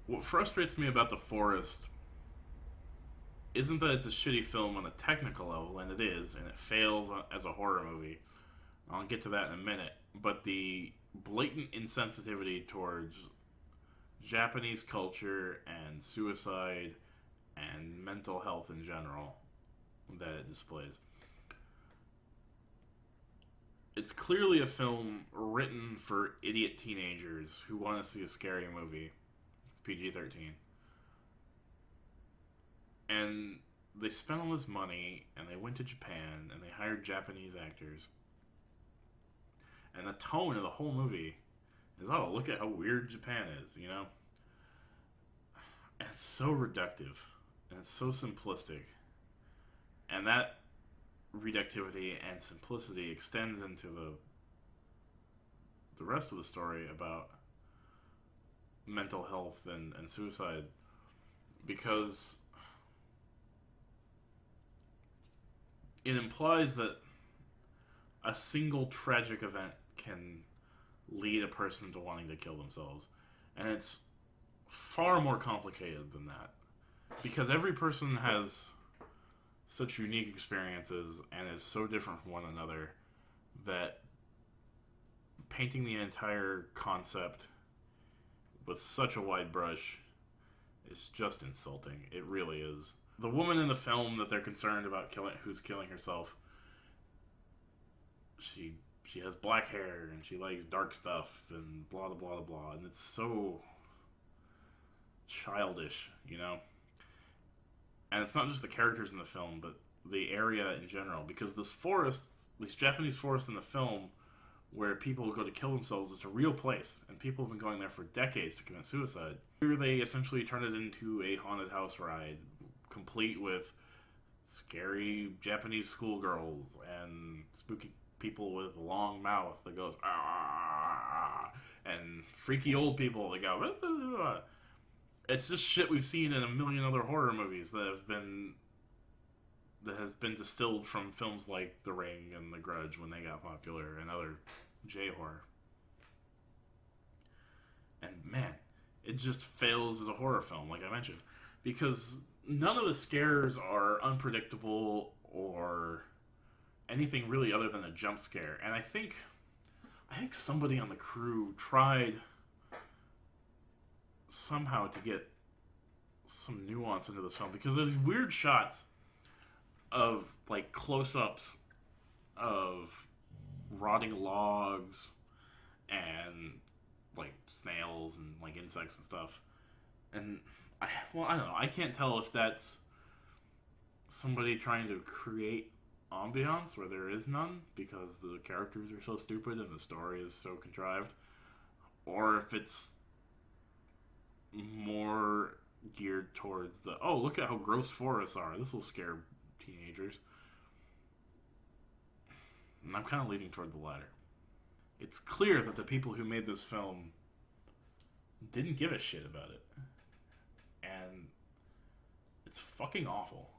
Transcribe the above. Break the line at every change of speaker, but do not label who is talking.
What frustrates me about The Forest isn't that it's a shitty film on a technical level, and it is, and it fails as a horror movie. I'll get to that in a minute. But the blatant insensitivity towards Japanese culture and suicide and mental health in general that it displays. It's clearly a film written for idiot teenagers who want to see a scary movie. It's PG-13. And they spent all this money, and they went to Japan, and they hired Japanese actors. And the tone of the whole movie is, oh, look at how weird Japan is, you know? And it's so reductive, and it's so simplistic. And that reductivity and simplicity extends into the rest of the story about mental health and suicide, because it implies that a single tragic event can lead a person to wanting to kill themselves. And it's far more complicated than that. Because every person has such unique experiences and is so different from one another that painting the entire concept with such a wide brush is just insulting. It really is. The woman in the film that they're concerned about who's killing herself, she has black hair and she likes dark stuff and blah blah blah blah, and it's so childish, you know. And it's not just the characters in the film, but the area in general, because this Japanese forest in the film, where people go to kill themselves, it's a real place, and people have been going there for decades to commit suicide. Here they essentially turn it into a haunted house ride, complete with scary Japanese schoolgirls and spooky people with a long mouth that goes ah, and freaky old people that go ah. It's just shit we've seen in a million other horror movies that has been distilled from films like The Ring and The Grudge when they got popular, and other J-horror. And man, it just fails as a horror film, like I mentioned, because none of the scares are unpredictable or anything really other than a jump scare. And I think somebody on the crew tried somehow to get some nuance into this film, because there's these weird shots of like close-ups of rotting logs and like snails and like insects and stuff, and I don't know, I can't tell if that's somebody trying to create ambiance where there is none because the characters are so stupid and the story is so contrived, or if it's more geared towards the, oh, look at how gross forests are, this will scare teenagers. And I'm kind of leaning toward the latter. It's clear that the people who made this film didn't give a shit about it, and it's fucking awful.